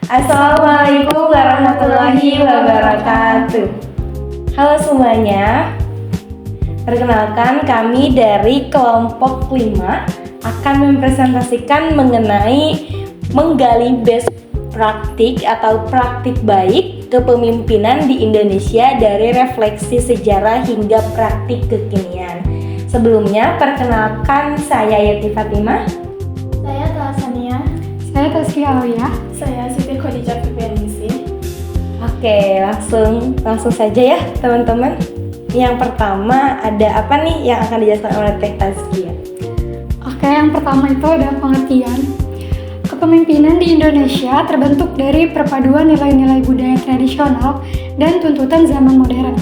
Assalamualaikum warahmatullahi wabarakatuh. Halo semuanya. Perkenalkan, kami dari kelompok 5 akan mempresentasikan mengenai menggali best praktik atau praktik baik kepemimpinan di Indonesia dari refleksi sejarah hingga praktik kekinian. Sebelumnya, perkenalkan saya Yati Fatimah. Saya Talasania. Saya Taskia Alia. Saya Siti Khadijah Fibrianisi. Oke, langsung saja ya teman-teman. Yang pertama ada apa nih yang akan dijelaskan oleh Teh Taskia? Oke, yang pertama itu ada pengertian. Kepemimpinan di Indonesia terbentuk dari perpaduan nilai-nilai budaya tradisional dan tuntutan zaman modern.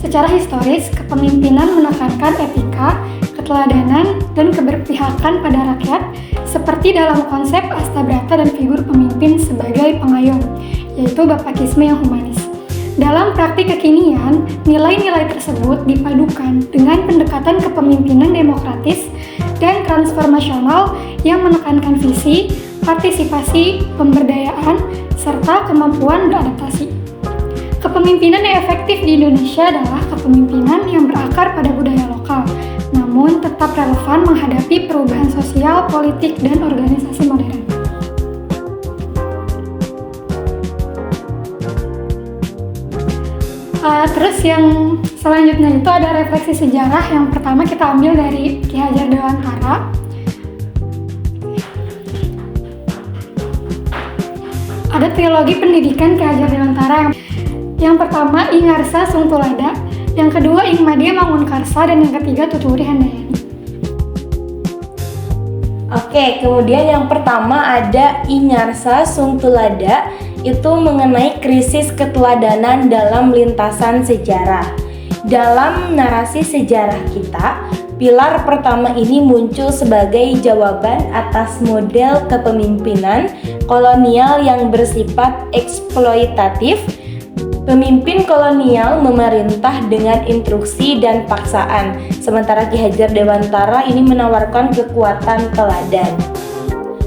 Secara historis, kepemimpinan menekankan etika, keteladanan, dan keberpihakan pada rakyat, seperti dalam konsep Astabrata dan figur pemimpin sebagai pengayom, yaitu bapakisme yang humanis. Dalam praktik kekinian, nilai-nilai tersebut dipadukan dengan pendekatan kepemimpinan demokratis dan transformasional yang menekankan visi, partisipasi, pemberdayaan, serta kemampuan beradaptasi. Kepemimpinan yang efektif di Indonesia adalah kepemimpinan yang berakar pada budaya lokal, namun tetap relevan menghadapi perubahan sosial, politik, dan organisasi modern. Terus yang selanjutnya itu ada refleksi sejarah. Yang pertama kita ambil dari Ki Hajar Dewantara. Ada trilogi pendidikan Ki Hajar Dewantara. Yang pertama Ing Ngarsa Sung Tulada, yang kedua Ing Madya Mangunkarsa, dan yang ketiga Tuturi Handayani. Oke, kemudian yang pertama ada Ing Ngarsa Sung Tulada, itu mengenai krisis keteladanan dalam lintasan sejarah. Dalam narasi sejarah kita, pilar pertama ini muncul sebagai jawaban atas model kepemimpinan kolonial yang bersifat eksploitatif. Pemimpin kolonial memerintah dengan instruksi dan paksaan, sementara Ki Hajar Dewantara ini menawarkan kekuatan teladan.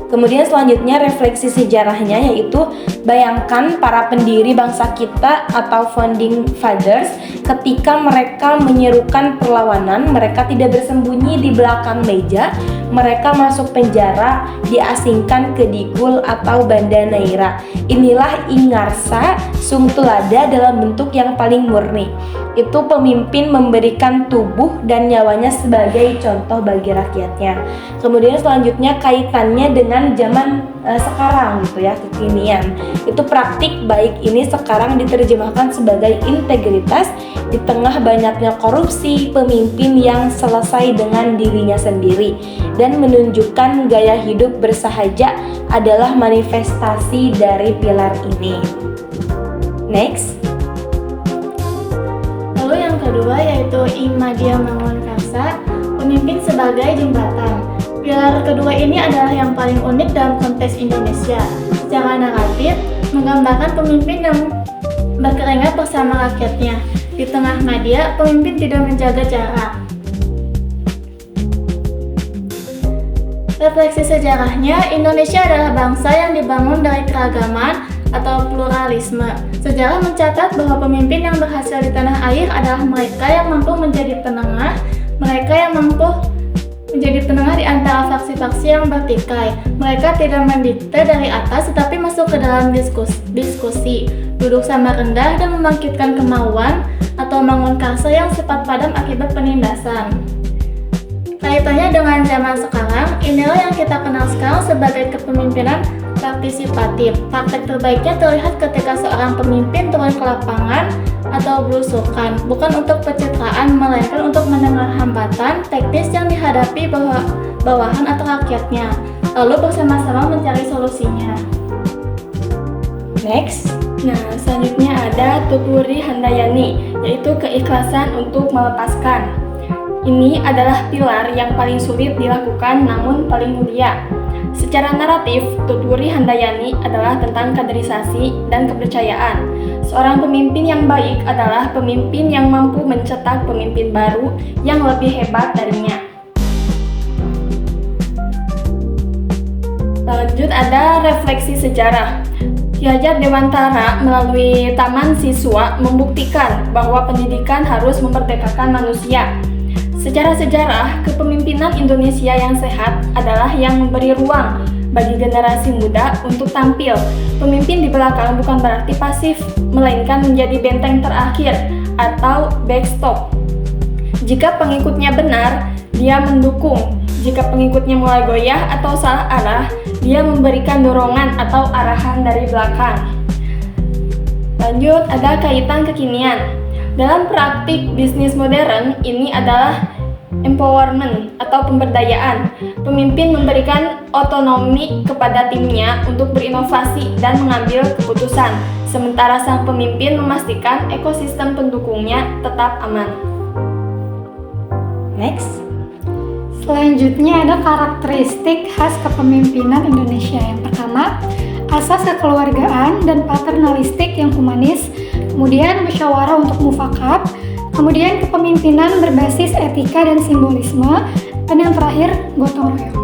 Kemudian selanjutnya refleksi sejarahnya, yaitu bayangkan para pendiri bangsa kita atau founding fathers ketika mereka menyerukan perlawanan, mereka tidak bersembunyi di belakang meja, mereka masuk penjara, diasingkan ke Digul atau Banda Neira. Inilah Ing Ngarsa Sung Tulada dalam bentuk yang paling murni. Itu pemimpin memberikan tubuh dan nyawanya sebagai contoh bagi rakyatnya. Kemudian selanjutnya kaitannya dengan zaman sekarang gitu ya, kekinian. Itu praktik baik ini sekarang diterjemahkan sebagai integritas di tengah banyaknya korupsi, pemimpin yang selesai dengan dirinya sendiri dan menunjukkan gaya hidup bersahaja adalah manifestasi dari pilar ini. Next. Lalu yang kedua yaitu Ing Madya Mangunkarsa, pemimpin sebagai jembatan. Pilar kedua ini adalah yang paling unik dalam konteks Indonesia. Secara naratif, menggambarkan pemimpin yang berkeringat bersama rakyatnya. Di tengah madya, pemimpin tidak menjaga jarak. Refleksi sejarahnya, Indonesia adalah bangsa yang dibangun dari keragaman atau pluralisme. Sejarah mencatat bahwa pemimpin yang berhasil di tanah air adalah mereka yang mampu menjadi penengah, di antara faksi-faksi yang bertikai. Mereka tidak mendikte dari atas tetapi masuk ke dalam diskusi, duduk sama rendah dan membangkitkan kemauan atau mangunkarsa yang sempat padam akibat penindasan. Kaitannya dengan zaman sekarang, inilah yang kita kenal sekarang sebagai kepemimpinan partisipatif. Praktek terbaiknya terlihat ketika seorang pemimpin turun ke lapangan atau belusukan, bukan untuk pencitraan, melainkan untuk mendengar hambatan teknis yang dihadapi bawahan atau rakyatnya, lalu bersama-sama mencari solusinya. Next. Nah, selanjutnya ada Tuturi Handayani, yaitu keikhlasan untuk melepaskan. Ini adalah pilar yang paling sulit dilakukan namun paling mulia. Secara naratif, Tuturi Handayani adalah tentang kaderisasi dan kepercayaan. Seorang pemimpin yang baik adalah pemimpin yang mampu mencetak pemimpin baru yang lebih hebat darinya. Lanjut ada refleksi sejarah. Ki Hajar Dewantara melalui Taman Siswa membuktikan bahwa pendidikan harus memerdekakan manusia. Secara sejarah, kepemimpinan Indonesia yang sehat adalah yang memberi ruang bagi generasi muda untuk tampil. Pemimpin di belakang bukan berarti pasif, melainkan menjadi benteng terakhir atau backstop. Jika pengikutnya benar, dia mendukung. Jika pengikutnya mulai goyah atau salah arah, dia memberikan dorongan atau arahan dari belakang. Lanjut, ada kaitan kekinian. Dalam praktik bisnis modern, ini adalah empowerment atau pemberdayaan. Pemimpin memberikan otonomi kepada timnya untuk berinovasi dan mengambil keputusan, sementara sang pemimpin memastikan ekosistem pendukungnya tetap aman. Next. Selanjutnya ada karakteristik khas kepemimpinan Indonesia. Yang pertama, asas kekeluargaan dan paternalistik yang humanis, kemudian musyawarah untuk mufakat, kemudian kepemimpinan berbasis etika dan simbolisme, dan yang terakhir gotong royong.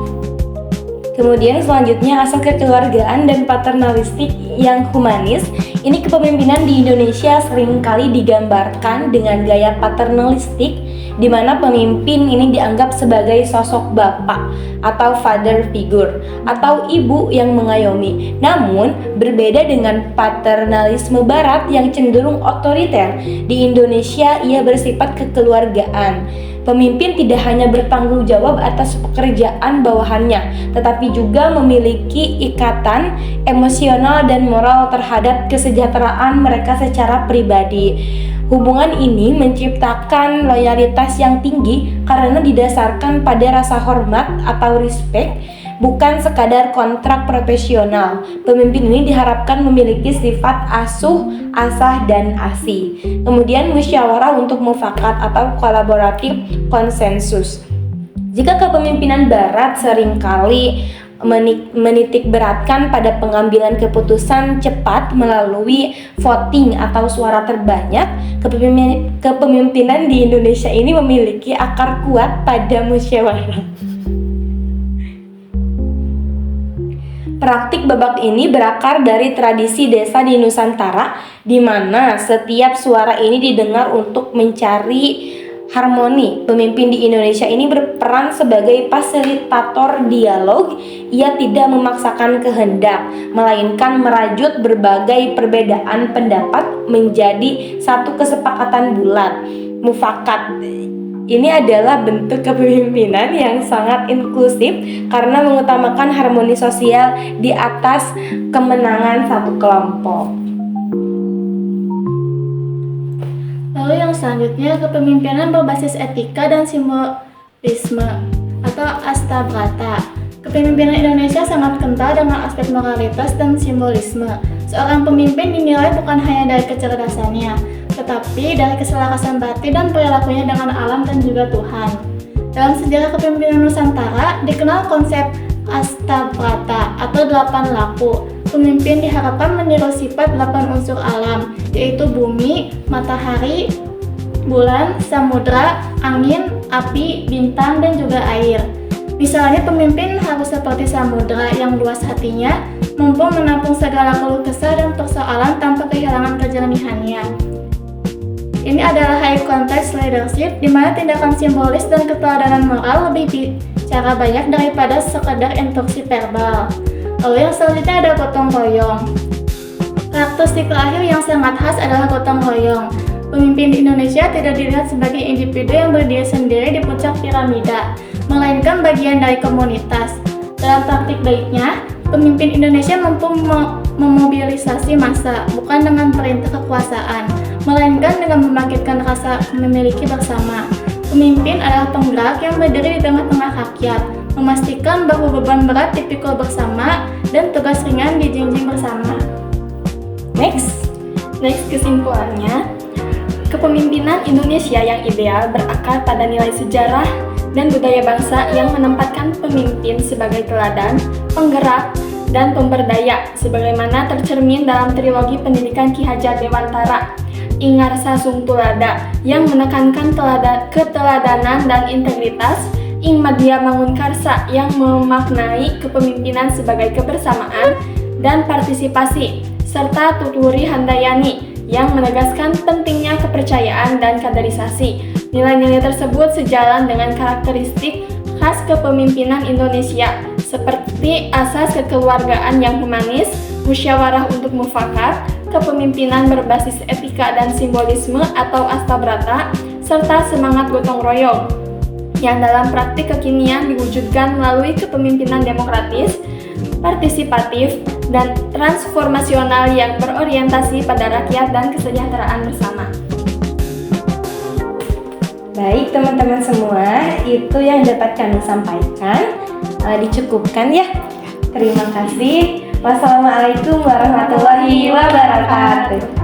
Kemudian selanjutnya asas kekeluargaan dan paternalistik yang humanis. Ini kepemimpinan di Indonesia seringkali digambarkan dengan gaya paternalistik, di mana pemimpin ini dianggap sebagai sosok bapak atau father figure atau ibu yang mengayomi. Namun berbeda dengan paternalisme barat yang cenderung otoriter, di Indonesia ia bersifat kekeluargaan. Pemimpin tidak hanya bertanggung jawab atas pekerjaan bawahannya, tetapi juga memiliki ikatan emosional dan moral terhadap kesejahteraan mereka secara pribadi. Hubungan ini menciptakan loyalitas yang tinggi karena didasarkan pada rasa hormat atau respect, bukan sekadar kontrak profesional. Pemimpin ini diharapkan memiliki sifat asuh, asah, dan asi. Kemudian musyawarah untuk mufakat atau kolaboratif konsensus. Jika kepemimpinan barat seringkali menitik beratkan pada pengambilan keputusan cepat melalui voting atau suara terbanyak, kepemimpinan di Indonesia ini memiliki akar kuat pada musyawarah. Praktik babak ini berakar dari tradisi desa di Nusantara, di mana setiap suara ini didengar untuk mencari harmoni. Pemimpin di Indonesia ini berperan sebagai fasilitator dialog. Ia tidak memaksakan kehendak, melainkan merajut berbagai perbedaan pendapat menjadi satu kesepakatan bulat. Mufakat ini adalah bentuk kepemimpinan yang sangat inklusif karena mengutamakan harmoni sosial di atas kemenangan satu kelompok. Lalu yang selanjutnya, kepemimpinan berbasis etika dan simbolisme atau astabrata. Kepemimpinan Indonesia sangat kental dengan aspek moralitas dan simbolisme. Seorang pemimpin dinilai bukan hanya dari kecerdasannya, tetapi dari keselarasan batin dan perilakunya dengan alam dan juga Tuhan. Dalam sejarah kepemimpinan Nusantara dikenal konsep astabrata atau 8 laku. Pemimpin diharapkan meniru sifat 8 unsur alam, yaitu bumi, matahari, bulan, samudra, angin, api, bintang, dan juga air. Misalnya pemimpin harus seperti samudra yang luas hatinya, mampu menampung segala keluh kesah dan persoalan tanpa kehilangan kejernihannya. Ini adalah high context leadership, di mana tindakan simbolis dan keteladanan moral lebih bicara banyak daripada sekedar instruksi verbal. Lalu yang selanjutnya ada gotong royong. Karakteristik terakhir yang sangat khas adalah gotong royong. Pemimpin di Indonesia tidak dilihat sebagai individu yang berdiri sendiri di puncak piramida, melainkan bagian dari komunitas. Dalam praktik baiknya, pemimpin Indonesia mampu memobilisasi massa, bukan dengan perintah kekuasaan, melainkan dengan membangkitkan rasa memiliki bersama. Pemimpin adalah penggerak yang berdiri di tengah-tengah rakyat, memastikan bahwa beban berat dipikul bersama dan tugas ringan dijinjing bersama. Next kesimpulannya, kepemimpinan Indonesia yang ideal berakar pada nilai sejarah dan budaya bangsa yang menempatkan pemimpin sebagai teladan, penggerak, dan pemberdaya, sebagaimana tercermin dalam trilogi pendidikan Ki Hajar Dewantara, Ingarsa Sung Tulada, yang menekankan keteladanan dan integritas, Ing Madya Mangunkarsa yang memaknai kepemimpinan sebagai kebersamaan dan partisipasi, serta Tuturi Handayani yang menegaskan pentingnya kepercayaan dan kaderisasi. Nilai-nilai tersebut sejalan dengan karakteristik khas kepemimpinan Indonesia, seperti asas kekeluargaan yang humanis, musyawarah untuk mufakat, kepemimpinan berbasis etika dan simbolisme atau astabrata, serta semangat gotong royong, yang dalam praktik kekinian diwujudkan melalui kepemimpinan demokratis, partisipatif, dan transformasional yang berorientasi pada rakyat dan kesejahteraan bersama. Baik teman-teman semua, itu yang dapat kami sampaikan. Dicukupkan ya. Terima kasih. Wassalamualaikum warahmatullahi wabarakatuh.